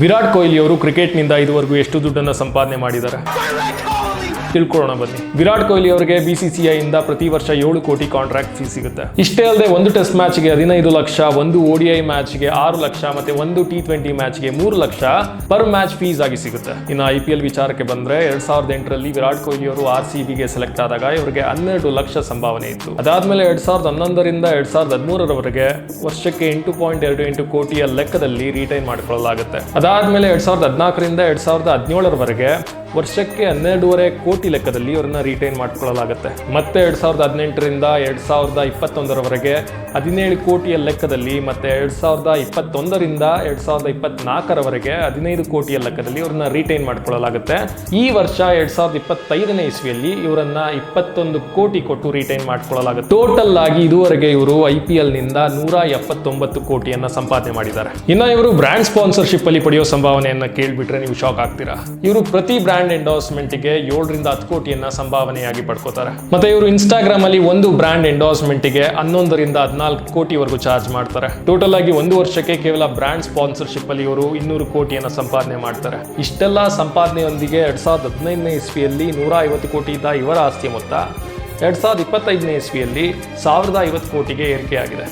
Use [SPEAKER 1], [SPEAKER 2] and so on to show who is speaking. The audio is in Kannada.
[SPEAKER 1] ವಿರಾಟ್ ಕೊಹ್ಲಿ ಅವರು ಕ್ರಿಕೆಟ್ನಿಂದ ಇದುವರೆಗೂ ಎಷ್ಟು ದುಡ್ಡನ್ನು ಸಂಪಾದನೆ ಮಾಡಿದ್ದಾರೆ ತಿಳ್ಕೊಳ್ಳೋಣ ಬನ್ನಿ. ವಿರಾಟ್ ಕೊಹ್ಲಿ ಅವರಿಗೆ BCCI ಇಂದ ಪ್ರತಿ ವರ್ಷ 7 ಕೋಟಿ ಕಾಂಟ್ರಾಕ್ಟ್ ಫೀಸ್ ಸಿಗುತ್ತೆ. ಇಷ್ಟೇ ಅಲ್ಲದೆ ಒಂದು ಟೆಸ್ಟ್ ಮ್ಯಾಚ್ಗೆ 15 ಲಕ್ಷ, ಒಂದು ODI ಮ್ಯಾಚ್ಗೆ 6 ಲಕ್ಷ ಮತ್ತೆ ಒಂದು T20 ಮ್ಯಾಚ್ಗೆ 3 lakh per match fees ಆಗಿ ಸಿಗುತ್ತೆ. ಇನ್ನು IPL ವಿಚಾರಕ್ಕೆ ಬಂದ್ರೆ 2008ರಲ್ಲಿ ವಿರಾಟ್ ಕೊಹ್ಲಿ ಅವರು RCBಗೆ ಸೆಲೆಕ್ಟ್ ಆದಾಗ ಇವರಿಗೆ 12 ಲಕ್ಷ ಸಂಭಾವನೆ ಇತ್ತು. ಅದಾದ್ಮೇಲೆ 2011ರಿಂದ 2013ರವರೆಗೆ ವರ್ಷಕ್ಕೆ 8.28 ಕೋಟಿಯ ಲೆಕ್ಕದಲ್ಲಿ ರಿಟೈನ್ ಮಾಡಿಕೊಳ್ಳಲಾಗುತ್ತೆ. ಅದಾದ್ಮೇಲೆ 2014ರಿಂದ 2017ರವರೆಗೆ ವರ್ಷಕ್ಕೆ 12.5 ಕೋಟಿ ಲೆಕ್ಕದಲ್ಲಿ ಇವರನ್ನ ರಿಟೈನ್ ಮಾಡಿಕೊಳ್ಳಲಾಗುತ್ತೆ. ಮತ್ತೆ 2018ರಿಂದ 2021ರವರೆಗೆ 17 ಕೋಟಿಯ ಲೆಕ್ಕದಲ್ಲಿ, ಮತ್ತೆ 2021ರಿಂದ 2024ರವರೆಗೆ 15 ಕೋಟಿಯ ಲೆಕ್ಕದಲ್ಲಿ ಇವರನ್ನ ರಿಟೈನ್ ಮಾಡಿಕೊಳ್ಳಲಾಗುತ್ತೆ. ಈ ವರ್ಷ 2025ನೇ ಇಸ್ವಿಯಲ್ಲಿ ಇವರನ್ನ 21 ಕೋಟಿ ಕೊಟ್ಟು ರಿಟೈನ್ ಮಾಡಿಕೊಳ್ಳಲಾಗುತ್ತೆ. ಟೋಟಲ್ ಆಗಿ ಇದುವರೆಗೆ ಇವರು IPL ನಿಂದ 179 ಕೋಟಿಯನ್ನ ಸಂಪಾದನೆ ಮಾಡಿದ್ದಾರೆ. ಇನ್ನು ಇವರು ಬ್ರ್ಯಾಂಡ್ ಸ್ಪಾನ್ಸರ್ಶಿಪ್ ಅಲ್ಲಿ ಪಡೆಯೋ ಸಂಭಾವನೆಯನ್ನ ಕೇಳ್ಬಿಟ್ರೆ ನೀವು ಶಾಕ್ ಆಗ್ತೀರಾ. ಇವರು ಪ್ರತಿ ಬ್ರ್ಯಾಂಡ್ ಎಂಡೋರ್ಸ್ಮೆಂಟ್ ಗೆ 7ರಿಂದ 10 ಕೋಟಿಯನ್ನ ಸಂಭಾವನೆಯಾಗಿ ಪಡ್ಕೋತಾರೆ. ಮತ್ತೆ ಇವರು ಇನ್ಸ್ಟಾಗ್ರಾಮ್ ಅಲ್ಲಿ ಒಂದು ಬ್ರ್ಯಾಂಡ್ ಎಂಡೋರ್ಸ್ಮೆಂಟ್ ಗೆ 11ರಿಂದ 14 ಕೋಟಿವರೆಗೂ ಚಾರ್ಜ್ ಮಾಡ್ತಾರೆ. ಟೋಟಲ್ ಆಗಿ ಒಂದು ವರ್ಷಕ್ಕೆ ಕೇವಲ ಬ್ರ್ಯಾಂಡ್ ಸ್ಪಾನ್ಸರ್ಶಿಪ್ ಅಲ್ಲಿ ಇವರು 200 ಕೋಟಿಯನ್ನ ಸಂಪಾದನೆ ಮಾಡ್ತಾರೆ. ಇಷ್ಟೆಲ್ಲ ಸಂಪಾದನೆಯೊಂದಿಗೆ 2015ನೇ ಇಸ್ವಿಯಲ್ಲಿ 150 ಕೋಟಿ ಇದ್ದ ಇವರ ಆಸ್ತಿ ಮೊತ್ತ 2025ನೇ ಇಸ್ವಿಯಲ್ಲಿ 1050 ಕೋಟಿಗೆ ಏರಿಕೆಯಾಗಿದೆ.